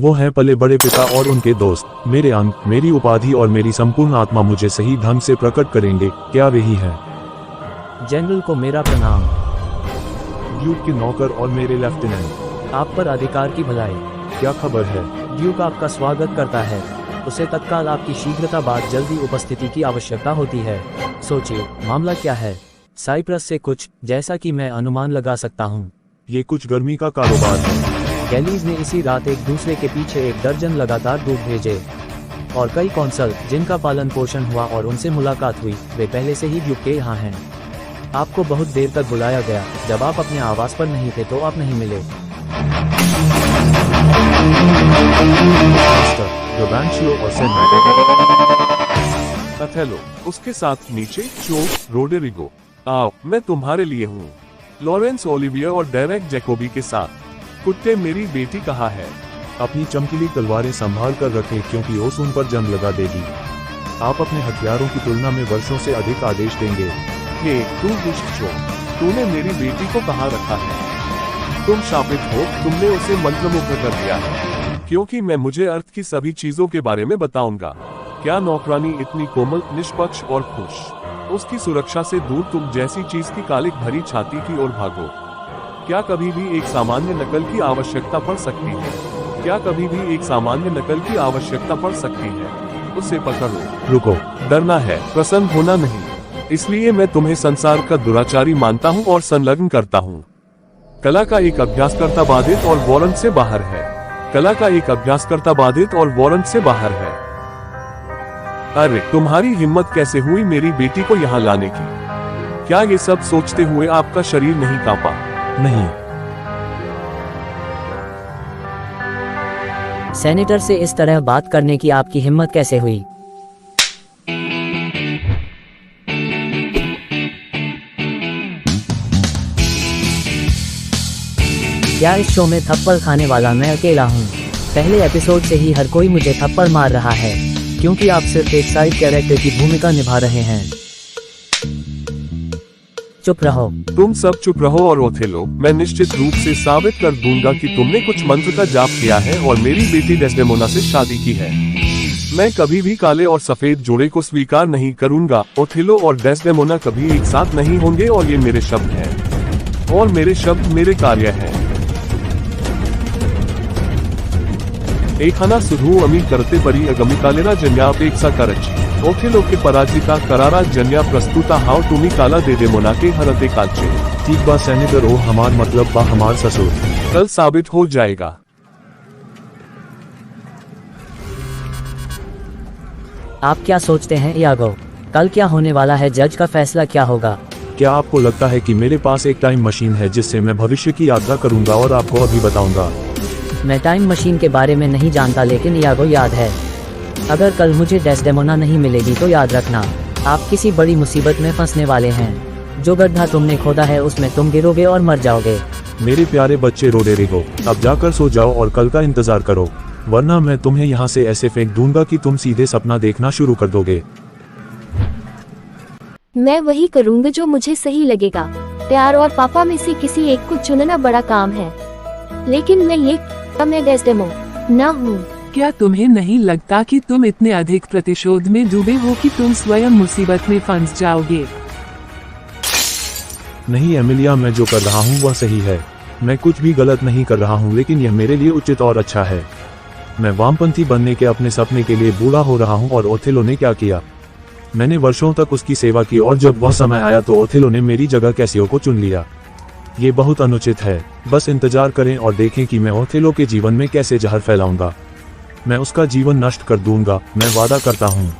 वो हैं पले बड़े पिता और उनके दोस्त, मेरे अंग, मेरी उपाधि और मेरी संपूर्ण आत्मा मुझे सही ढंग से प्रकट करेंगे। क्या वही है? जनरल को मेरा प्रणाम। ड्यूक के नौकर और मेरे लेफ्टिनेंट, आप पर अधिकार की भलाई। क्या खबर है? ड्यूक आपका स्वागत करता है। उसे तत्काल आपकी शीघ्रता बाद जल्दी उपस्थिति की आवश्यकता होती है। सोचिए, मामला क्या है? साइप्रस से कुछ, जैसा कि मैं अनुमान लगा सकता हूँ। ये कुछ गर्मी का कारोबार है। गैलीज ने इसी रात एक दूसरे के पीछे 1 दर्जन लगातार दूत भेजे और कई कौंसल जिनका पालन पोषण हुआ और उनसे मुलाकात हुई, वे पहले से ही ड्यूक के यहाँ हैं। आपको बहुत देर तक बुलाया गया। जब आप अपने आवास पर नहीं थे तो आप नहीं मिले। ओथेलो, उसके साथ नीचे रोडेरिगो। आओ, मैं तुम्हारे लिए हूँ। लॉरेंस ओलिविया और डेरेक जैकोबी के साथ। कुत्ते, मेरी बेटी कहाँ है? अपनी चमकीली तलवारें संभाल कर रखें, क्योंकि ओस उन पर जंग लगा देगी। आप अपने हथियारों की तुलना में वर्षों से अधिक आदेश देंगे। हे, तू दुष्ट चोर, तूने मेरी बेटी को कहाँ रखा है? तुम शापित हो, तुमने उसे मंत्रमुग्ध कर दिया है। क्योंकि मैं मुझे अर्थ की सभी चीजों के बारे में बताऊंगा। क्या नौकरानी इतनी कोमल, निष्पक्ष और खुश? उसकी सुरक्षा से दूर तुम जैसी चीज की कालिक भरी छाती की ओर भागो। क्या कभी भी एक सामान्य नकल की आवश्यकता पड़ सकती है? क्या कभी भी एक सामान्य नकल की आवश्यकता पड़ सकती है? उसे पकड़ो। रुको, डरना है, प्रसन्न होना नहीं। इसलिए मैं तुम्हें संसार का दुराचारी मानता हूँ और संलग्न करता हूँ। कला का एक अभ्यासकर्ता बाधित और वारंट से बाहर है। कला का एक अभ्यासकर्ता बाधित और वारंट से बाहर है। अरे, तुम्हारी हिम्मत कैसे हुई मेरी बेटी को यहाँ लाने की? क्या ये सब सोचते हुए आपका शरीर नहीं कांपा? नहीं। सेनेटर से इस तरह बात करने की आपकी हिम्मत कैसे हुई? क्या इस शो में थप्पड़ खाने वाला मैं अकेला हूँ? पहले एपिसोड से ही हर कोई मुझे थप्पड़ मार रहा है, क्योंकि आप सिर्फ एक साइड कैरेक्टर की भूमिका निभा रहे हैं। चुप रहो। तुम सब चुप रहो और ओथेलो, मैं निश्चित रूप से साबित कर दूंगा कि तुमने कुछ मंत्र का जाप किया है और मेरी बेटी डेस्डेमोना से शादी की है। मैं कभी भी काले और सफेद जोड़े को स्वीकार नहीं करूंगा। ओथेलो और डेस्डेमोना कभी एक साथ नहीं होंगे और ये मेरे शब्द हैं। और मेरे शब्द मेरे कार्य हैं। एखाना सुधू अमी करते परी अगमिकालेना जन्यापेक्षा करची। ओथेलो के पराजिता करारा जन्या प्रस्तुता हाउ तुमी काला डेस्डेमोना के हरते काचे। ठीक बात सेनेटर, ओ हमार मतलब बा हमार ससुर। कल साबित हो जाएगा। आप क्या सोचते हैं यागो? कल क्या होने वाला है? जज का फैसला क्या होगा? क्या आपको लगता है कि मेरे पास एक टाइम मशीन है जिससे मैं भविष्य की यात्रा करूंगा और आपको अभी बताऊंगा? मैं टाइम मशीन के बारे में नहीं जानता, लेकिन यागो याद है। अगर कल मुझे डेस्डेमोना नहीं मिलेगी तो याद रखना, आप किसी बड़ी मुसीबत में फंसने वाले हैं। जो गड्ढा तुमने खोदा है उसमें तुम गिरोगे और मर जाओगे। मेरे प्यारे बच्चे रोडेरिगो, अब जाकर सो जाओ और कल का इंतजार करो, वरना मैं तुम्हें यहाँ से ऐसे फेंक दूंगा कि तुम सीधे सपना देखना शुरू कर दोगे। मैं वही करूँगा जो मुझे सही लगेगा। प्यार और पापा में से किसी एक को चुनना बड़ा काम है, लेकिन मैं डेस्डेमोना हूँ। क्या तुम्हें नहीं लगता कि तुम इतने अधिक प्रतिशोध में डूबे हो कि तुम स्वयं मुसीबत में फंस जाओगे? नहीं एमिलिया, मैं जो कर रहा हूँ वह सही है। मैं कुछ भी गलत नहीं कर रहा हूँ, लेकिन यह मेरे लिए उचित और अच्छा है। मैं वामपंथी बनने के अपने सपने के लिए बूढ़ा हो रहा हूँ और ओथेलो ने क्या किया? मैंने वर्षों तक उसकी सेवा की और जब वह समय आया तो ओथेलो ने मेरी जगह कैसियो को चुन लिया। ये बहुत अनुचित है। बस इंतजार करें और देखें कि मैं ओथेलो के जीवन में कैसे जहर फैलाऊंगा। मैं उसका जीवन नष्ट कर दूंगा, मैं वादा करता हूँ।